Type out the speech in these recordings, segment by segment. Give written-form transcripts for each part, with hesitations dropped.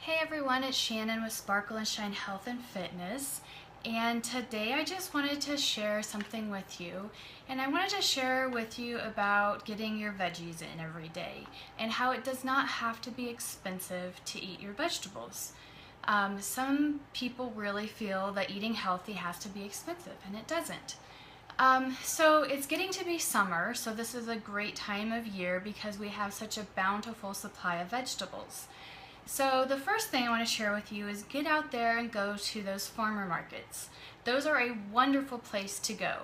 Hey everyone, it's Shannon with Sparkle and Shine Health and Fitness, and today I just wanted to share something with you. And I wanted to share with you about getting your veggies in every day and how it does not have to be expensive to eat your vegetables. Some people really feel that eating healthy has to be expensive, and it doesn't. So it's getting to be summer, so this is a great time of year because we have such a bountiful supply of vegetables. So the first thing I want to share with you is get out there and go to those farmer markets. Those are a wonderful place to go.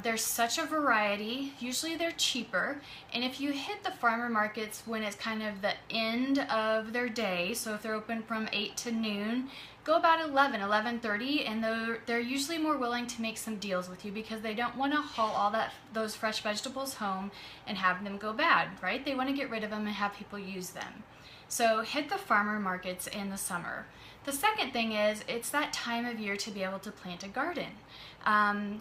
There's such a variety. Usually they're cheaper, and if you hit the farmer markets when it's kind of the end of their day, so if they're open from 8 to noon, go about 11:30, and they're usually more willing to make some deals with you because they don't want to haul all those fresh vegetables home and have them go bad, right? They want to get rid of them and have people use them. So hit the farmer markets in the summer. The second thing is it's that time of year to be able to plant a garden. And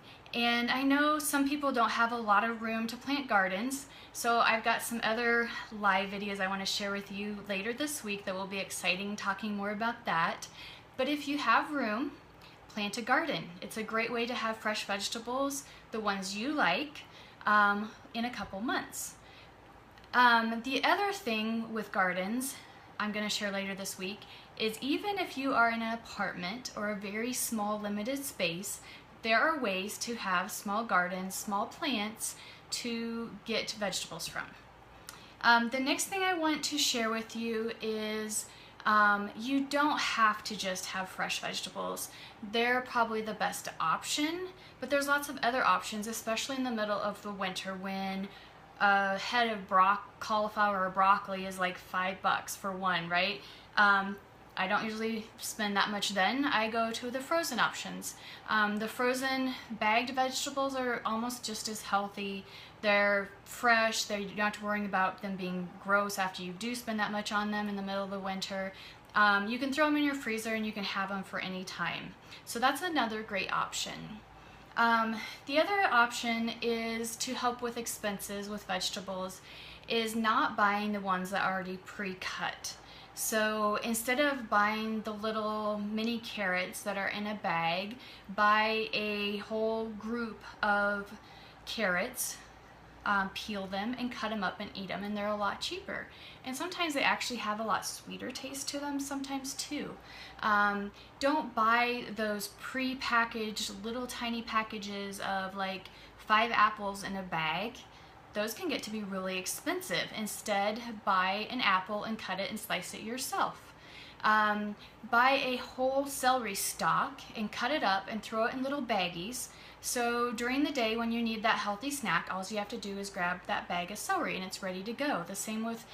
I know some people don't have a lot of room to plant gardens, so I've got some other live videos I want to share with you later this week that will be exciting, talking more about that. But if you have room, plant a garden. It's a great way to have fresh vegetables, the ones you like, in a couple months. The other thing with gardens I'm going to share later this week is even if you are in an apartment or a very small limited space, there are ways to have small gardens, small plants to get vegetables from. The next thing I want to share with you is you don't have to just have fresh vegetables. They're probably the best option, but there's lots of other options, especially in the middle of the winter when a head of cauliflower or broccoli is like $5 for one, right? I don't usually spend that much then. I go to the frozen options. The frozen bagged vegetables are almost just as healthy. They're fresh. You're not worrying about them being gross after you do spend that much on them in the middle of the winter. You can throw them in your freezer and you can have them for any time. So that's another great option. The other option is to help with expenses with vegetables is not buying the ones that are already pre-cut. So instead of buying the little mini carrots that are in a bag, buy a whole group of carrots, peel them and cut them up and eat them, and they're a lot cheaper. And sometimes they actually have a lot sweeter taste to them sometimes too. Don't buy those pre-packaged little tiny packages of like 5 apples in a bag. Those can get to be really expensive. Instead, buy an apple and cut it and slice it yourself. Buy a whole celery stalk and cut it up and throw it in little baggies. So during the day when you need that healthy snack, all you have to do is grab that bag of celery and it's ready to go. The same with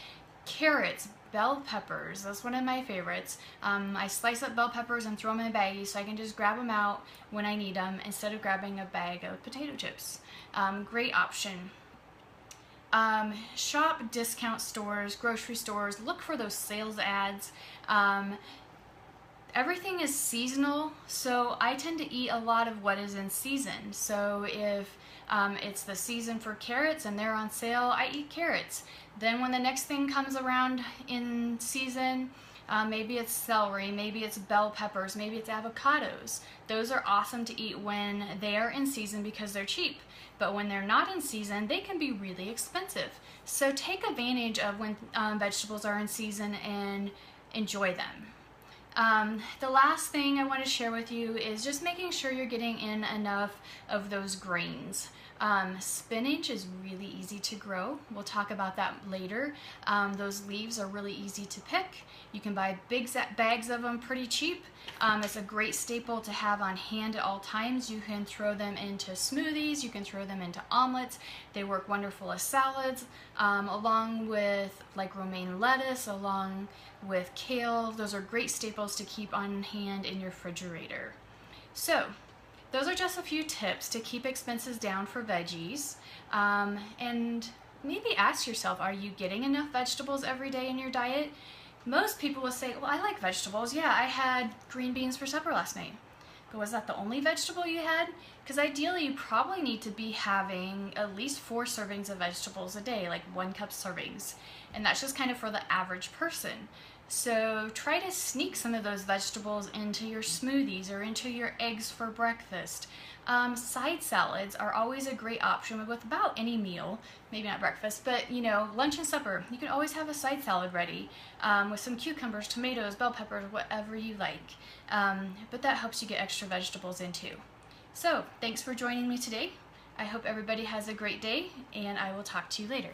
carrots, bell peppers. That's one of my favorites. I slice up bell peppers and throw them in a baggie so I can just grab them out when I need them instead of grabbing a bag of potato chips. Great option. Shop discount stores, grocery stores, look for those sales ads. Everything is seasonal, so I tend to eat a lot of what is in season. So if it's the season for carrots and they're on sale, I eat carrots. Then when the next thing comes around in season, maybe it's celery, maybe it's bell peppers, maybe it's avocados. Those are awesome to eat when they are in season because they're cheap. But when they're not in season, they can be really expensive. So take advantage of when vegetables are in season and enjoy them. The last thing I want to share with you is just making sure you're getting in enough of those grains. Spinach is really easy to grow. We'll talk about that later. Those leaves are really easy to pick. You can buy big bags of them pretty cheap. It's a great staple to have on hand at all times. You can throw them into smoothies, you can throw them into omelets. They work wonderful as salads, along with like romaine lettuce, along with kale. Those are great staples to keep on hand in your refrigerator. So those are just a few tips to keep expenses down for veggies. And maybe ask yourself, are you getting enough vegetables every day in your diet? Most people will say, well, I like vegetables. Yeah, I had green beans for supper last night. But was that the only vegetable you had? Because ideally you probably need to be having at least 4 servings of vegetables a day, like 1 cup servings. And that's just kind of for the average person. So try to sneak some of those vegetables into your smoothies or into your eggs for breakfast. Side salads are always a great option with about any meal, maybe not breakfast, but lunch and supper. You can always have a side salad ready with some cucumbers, tomatoes, bell peppers, whatever you like. But that helps you get extra vegetables in too. So thanks for joining me today. I hope everybody has a great day, and I will talk to you later.